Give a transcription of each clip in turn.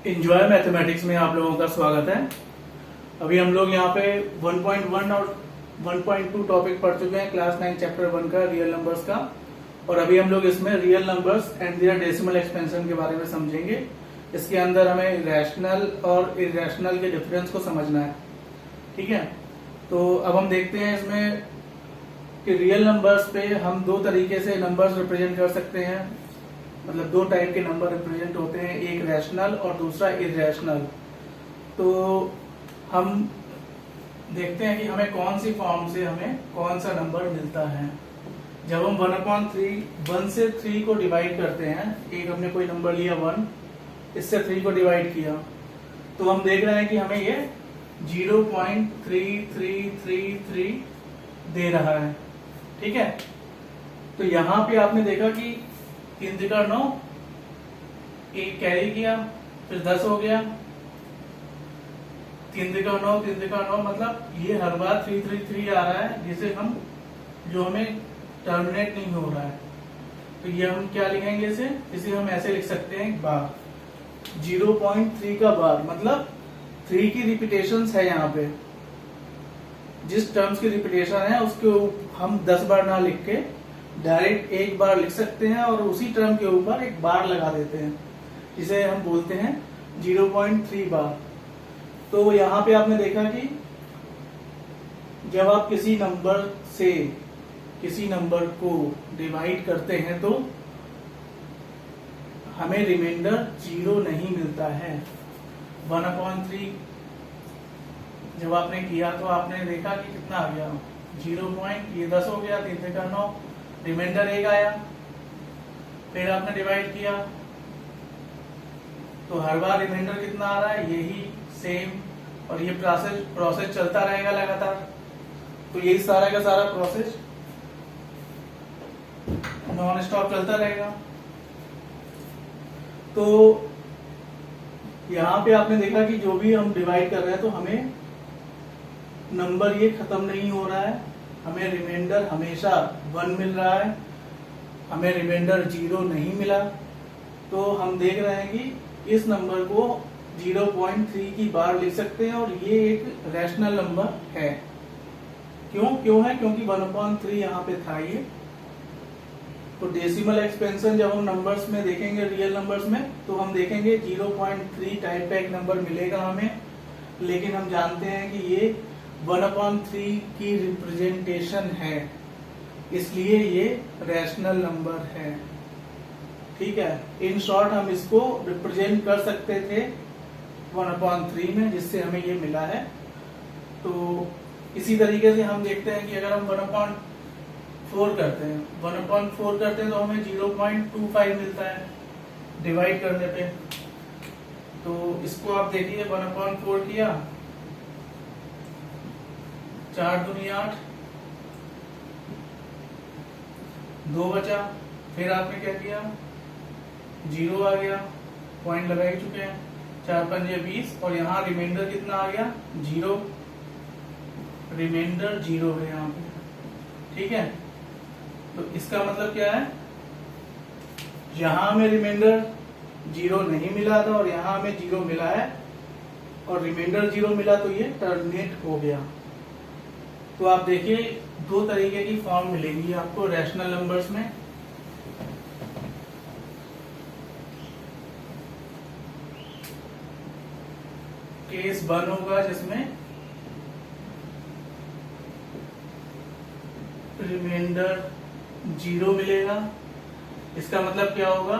Enjoy mathematics में आप लोगों का स्वागत है। अभी हम लोग यहाँ पे 1.1 और 1.2 टॉपिक पढ़ चुके हैं क्लास 9 चैप्टर 1 का रियल नंबर्स का। और अभी हम लोग इसमें real numbers and their decimal expansion के बारे में समझेंगे। इसके अंदर हमें रैशनल और इरेशनल के डिफरेंस को समझना है। ठीक है, तो अब हम देखते हैं इसमें कि रियल नंबर्स पे हम दो तरीके से नंबर्स रिप्रेजेंट कर सकते हैं। मतलब दो टाइप के नंबर रिप्रेजेंट होते हैं, एक रैशनल और दूसरा इरेशनल। तो हम देखते हैं कि हमें कौन सी फॉर्म से हमें कौन सा नंबर मिलता है। जब हम 1 से 3 को डिवाइड करते हैं, एक हमने कोई नंबर लिया 1, इससे 3 को डिवाइड किया, तो हम देख रहे हैं कि हमें ये 0.3333 दे रहा है। ठीक है, तो यहां पे आपने देखा कि 3 3 9, एक कैरी किया, फिर 10 हो गया। 3 3 9, 3 3 9, मतलब ये हर बार 333 आ रहा है, जिसे हम जो हमें टर्मिनेट नहीं हो रहा है। तो ये हम क्या लिखेंगे, इसे हम ऐसे लिख सकते हैं बार। 0.3 का बार मतलब 3 की रिपीटेशन है। यहाँ पे जिस टर्म्स की रिपीटेशन है उसके हम 10 बार ना लिख के डायरेक्ट एक बार लिख सकते हैं और उसी टर्म के ऊपर एक बार लगा देते हैं, जिसे हम बोलते हैं 0.3 बार। तो यहाँ पे आपने देखा कि जब आप किसी नंबर से किसी नंबर को डिवाइड करते हैं तो हमें रिमाइंडर 0 नहीं मिलता है। 1/3 जब आपने किया तो आपने देखा कि कितना आ गया, 0. ये 10 हो गया, 3 3 9, रिमाइंडर 1 आया। फिर आपने डिवाइड किया तो हर बार रिमाइंडर कितना आ रहा है, यही सेम। और ये प्रोसेस चलता रहेगा लगातार। तो यही सारा का सारा प्रोसेस नॉन स्टॉप चलता रहेगा। तो यहां पे आपने देखा कि जो भी हम डिवाइड कर रहे हैं तो हमें नंबर ये खत्म नहीं हो रहा है, हमें रिमाइंडर हमेशा 1 मिल रहा है, हमें रिमाइंडर 0 नहीं मिला। तो हम देख रहे हैं कि इस नंबर को 0.3 की बार लिख सकते हैं और ये एक रैशनल नंबर है। क्यों है, क्योंकि 1/3 यहाँ पे था ये। तो डेसिमल एक्सपेंशन जब हम नंबर्स में देखेंगे, रियल नंबर्स में, तो हम देखेंगे 0.3 टाइप का एक नंबर मिलेगा हमें। लेकिन हम जानते हैं कि ये 1/3 की रिप्रेजेंटेशन है, इसलिए ये रैशनल नंबर है। ठीक है, इन शॉर्ट हम इसको रिप्रेजेंट कर सकते थे 1/3 में, जिससे हमें ये मिला है। तो इसी तरीके से हम देखते हैं कि अगर हम 1/4 करते हैं, 1/4 करते हैं तो हमें 0.25 मिलता है डिवाइड करने पे। तो इसको आप देखिए, 1/4 किया, 4 दूनी 8, 2 बचा। फिर आपने क्या किया, 0 आ गया, पॉइंट लगा ही चुके हैं, 4 5 20, और यहाँ रिमाइंडर कितना आ गया, 0। रिमाइंडर 0 है यहाँ पे। ठीक है, तो इसका मतलब क्या है, यहां हमें रिमाइंडर 0 नहीं मिला था और यहां हमें 0 मिला है, और रिमाइंडर 0 मिला तो ये टर्मिनेट हो गया। तो आप देखिए दो तरीके की फॉर्म मिलेगी आपको रैशनल नंबर्स में। केस 1 होगा जिसमें रिमाइंडर 0 मिलेगा। इसका मतलब क्या होगा,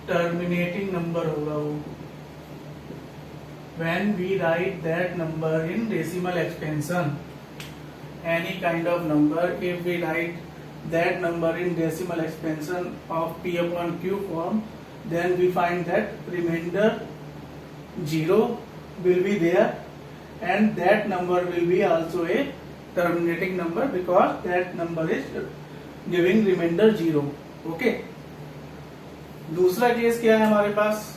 टर्मिनेटिंग नंबर होगा वो। When we write that number in decimal expansion, any kind of number, if we write that number in decimal expansion of P upon Q form, then we find that remainder 0 will be there, and that number will be also a terminating number because that number is giving remainder 0. Okay? दूसरा case क्या है हमारे पास,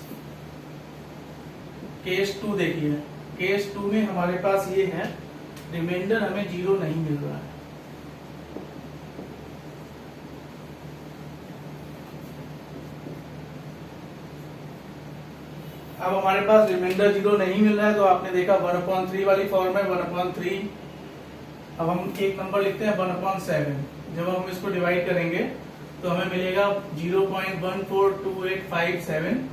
case 2 देखिए। Case 2 में हमारे पास ये है, reminder हमें 0 नहीं मिल रहा है। अब हमारे पास रिमाइंडर 0 नहीं मिल रहा है, तो आपने देखा 1/3 वाली फॉर्म है 1/3। अब हम एक नंबर लिखते हैं 1/7। जब हम इसको डिवाइड करेंगे तो हमें मिलेगा 0.142857।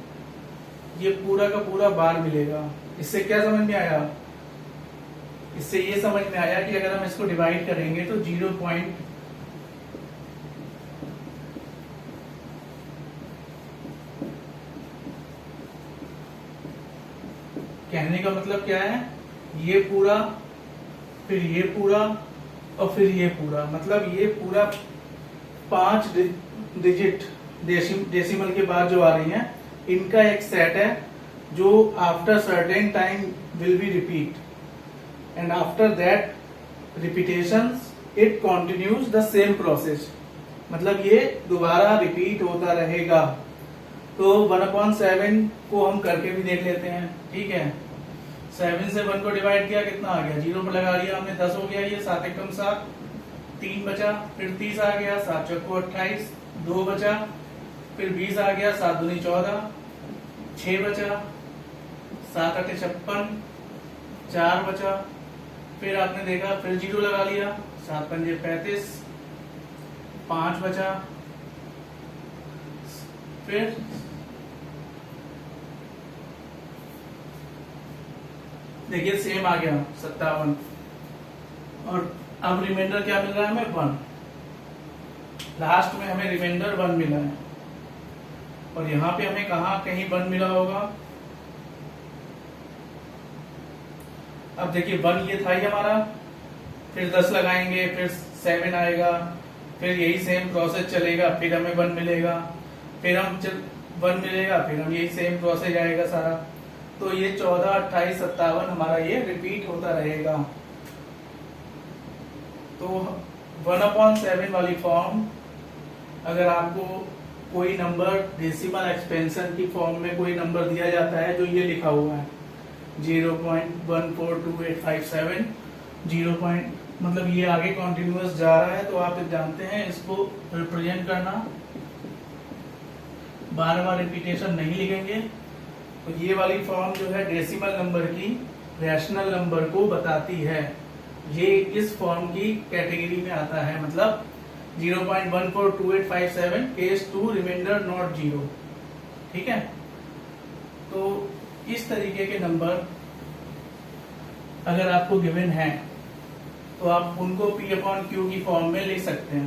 ये पूरा का पूरा बार मिलेगा। इससे क्या समझ में आया? इससे ये समझ में आया कि अगर हम इसको डिवाइड करेंगे तो 0. कहने का मतलब क्या है, ये पूरा, फिर ये पूरा और फिर ये पूरा, मतलब ये पूरा 5 डिजिट डेसिमल के बाद जो आ रही हैं, इनका एक सेट है जो after certain time will be repeat, and after that repetition it continues the same process. मतलब ये दोबारा रिपीट होता रहेगा। तो 1/7 को हम करके भी देख लेते हैं। ठीक है, 7 से 1 को डिवाइड किया, कितना आ गया? 0 पर लगा दिया हमने, 10 हो गया। ये 7 एकम 7, 3 बचा, फिर 30 आ गया, 7 चौको 28, 2 बचा, फिर 20 आ गया, 7 दूनी 14, 6 बचा, 7 8 56, 4 बचा, फिर आपने देखा, फिर 0 लगा लिया, 7 पंजे 35, 5 बचा, फिर देखिए सेम आ गया 57, और अब रिमाइंडर क्या मिल रहा है हमें? 1। लास्ट में हमें रिमाइंडर 1 मिला है, और यहां पे हमें कहीं 1 मिला होगा। अब देखिए 1 ये था ही हमारा, फिर 10 लगाएंगे, फिर 7 आएगा, फिर यही सेम प्रोसेस चलेगा, फिर हमें 1 मिलेगा, फिर हम 1 मिलेगा, फिर हम यही सेम प्रोसेस आएगा सारा। तो ये 14, 28, 57 हमारा ये रिपीट होता रहेगा। तो 1/7 वाली फॉर्म, अगर आपको कोई नंबर डेसिमल एक्सपेंशन की फॉर्म में कोई नंबर दिया जाता है जो ये लिखा हुआ है 0.142857, 0. मतलब ये आगे कॉन्टिन्यूअस जा रहा है, तो आप जानते हैं इसको रिप्रेजेंट करना, बार-बार रिपीटेशन नहीं लिखेंगे। तो ये वाली फॉर्म जो है डेसिमल नंबर की रैशनल नंबर को बताती है। ये इस फॉर्म की कैटेगरी में आता है, मतलब 0.142857 केस 2 रिमाइंडर नॉट 0। ठीक है, तो इस तरीके के नंबर अगर आपको गिवन है तो आप उनको P/Q की फॉर्म में लिख सकते हैं।